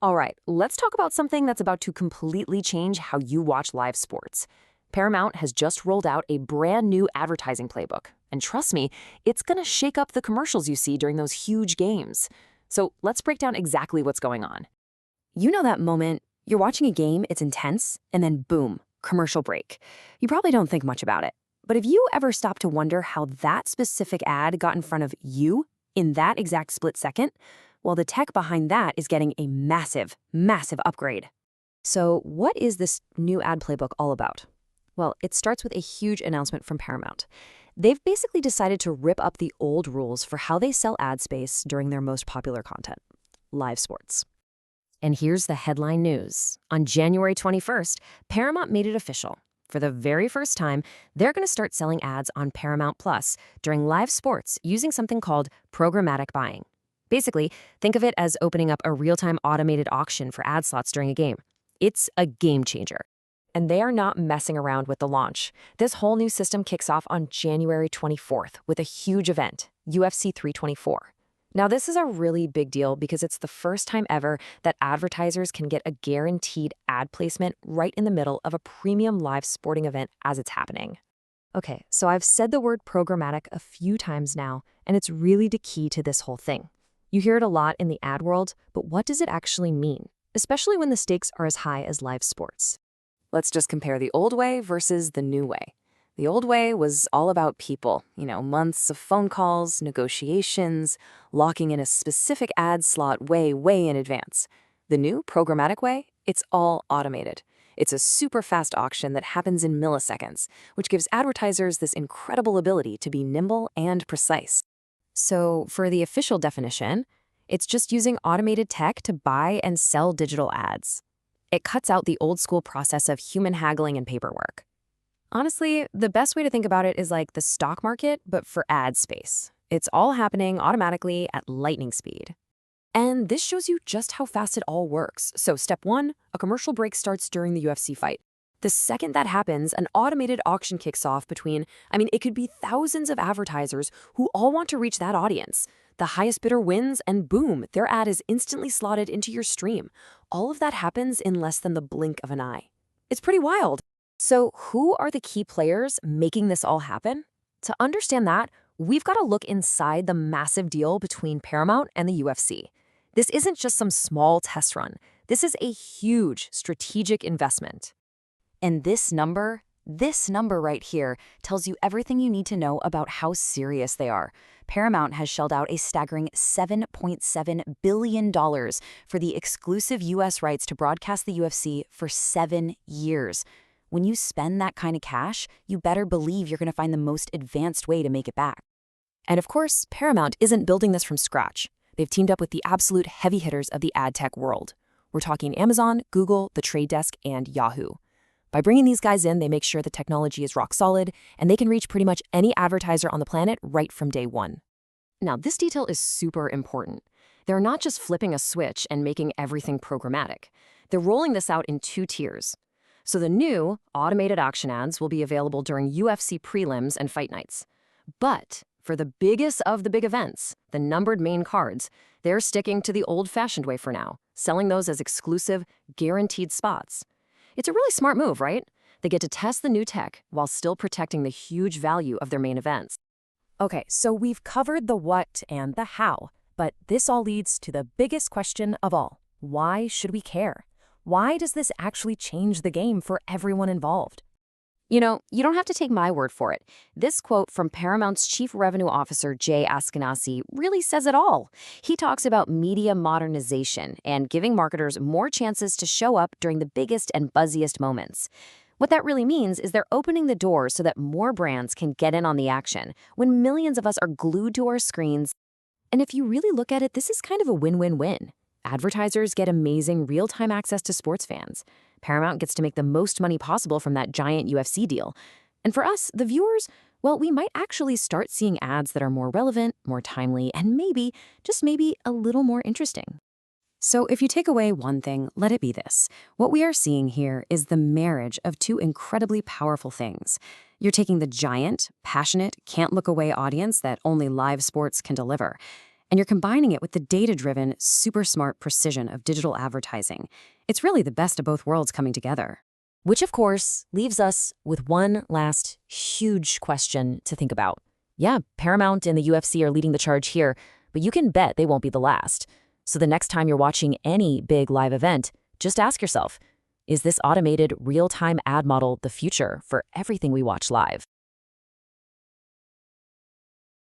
All right, let's talk about something that's about to completely change how you watch live sports. Paramount has just rolled out a brand new advertising playbook. And trust me, it's going to shake up the commercials you see during those huge games. So let's break down exactly what's going on. You know that moment, you're watching a game, it's intense, and then boom, commercial break. You probably don't think much about it. But have you ever stopped to wonder how that specific ad got in front of you in that exact split second? Well, the tech behind that is getting a massive, massive upgrade. So what is this new ad playbook all about? Well, it starts with a huge announcement from Paramount. They've basically decided to rip up the old rules for how they sell ad space during their most popular content, live sports. And here's the headline news. On January 21st, Paramount made it official. For the very first time, they're going to start selling ads on Paramount Plus during live sports using something called programmatic buying. Basically, think of it as opening up a real-time automated auction for ad slots during a game. It's a game changer. And they are not messing around with the launch. This whole new system kicks off on January 24th with a huge event, UFC 324. Now, this is a really big deal because it's the first time ever that advertisers can get a guaranteed ad placement right in the middle of a premium live sporting event as it's happening. Okay, so I've said the word programmatic a few times now, and it's really the key to this whole thing. You hear it a lot in the ad world, but what does it actually mean, especially when the stakes are as high as live sports? Let's just compare the old way versus the new way. The old way was all about people, months of phone calls, negotiations, locking in a specific ad slot way in advance. The new programmatic way, it's all automated. It's a super fast auction that happens in milliseconds, which gives advertisers this incredible ability to be nimble and precise. So for the official definition, it's just using automated tech to buy and sell digital ads. It cuts out the old school process of human haggling and paperwork. Honestly, the best way to think about it is like the stock market, but for ad space. It's all happening automatically at lightning speed. And this shows you just how fast it all works. So step 1, a commercial break starts during the UFC fight. The second that happens, an automated auction kicks off between, it could be thousands of advertisers who all want to reach that audience. The highest bidder wins, and boom, their ad is instantly slotted into your stream. All of that happens in less than the blink of an eye. It's pretty wild. So who are the key players making this all happen? To understand that, we've got to look inside the massive deal between Paramount and the UFC. This isn't just some small test run. This is a huge strategic investment. And this number right here tells you everything you need to know about how serious they are. Paramount has shelled out a staggering $7.7 billion for the exclusive U.S. rights to broadcast the UFC for 7 years. When you spend that kind of cash, you better believe you're going to find the most advanced way to make it back. And of course, Paramount isn't building this from scratch. They've teamed up with the absolute heavy hitters of the ad tech world. We're talking Amazon, Google, The Trade Desk, and Yahoo. By bringing these guys in, they make sure the technology is rock solid, and they can reach pretty much any advertiser on the planet right from day one. Now, this detail is super important. They're not just flipping a switch and making everything programmatic. They're rolling this out in 2 tiers. So the new automated auction ads will be available during UFC prelims and fight nights. But for the biggest of the big events, the numbered main cards, they're sticking to the old-fashioned way for now, selling those as exclusive, guaranteed spots. It's a really smart move, right? They get to test the new tech while still protecting the huge value of their main events. Okay, so we've covered the what and the how, but this all leads to the biggest question of all. Why should we care? Why does this actually change the game for everyone involved? You don't have to take my word for it. This quote from Paramount's Chief Revenue Officer, Jay Askenasy, really says it all. He talks about media modernization and giving marketers more chances to show up during the biggest and buzziest moments. What that really means is they're opening the door so that more brands can get in on the action when millions of us are glued to our screens. And if you really look at it, this is kind of a win-win-win. Advertisers get amazing real-time access to sports fans. Paramount gets to make the most money possible from that giant UFC deal. And for us, the viewers, well, we might actually start seeing ads that are more relevant, more timely, and maybe, just maybe, a little more interesting. So if you take away one thing, let it be this. What we are seeing here is the marriage of 2 incredibly powerful things. You're taking the giant, passionate, can't-look-away audience that only live sports can deliver, and you're combining it with the data-driven, super smart precision of digital advertising. It's really the best of both worlds coming together. Which, of course, leaves us with one last huge question to think about. Yeah, Paramount and the UFC are leading the charge here, but you can bet they won't be the last. So the next time you're watching any big live event, just ask yourself, is this automated real-time ad model the future for everything we watch live?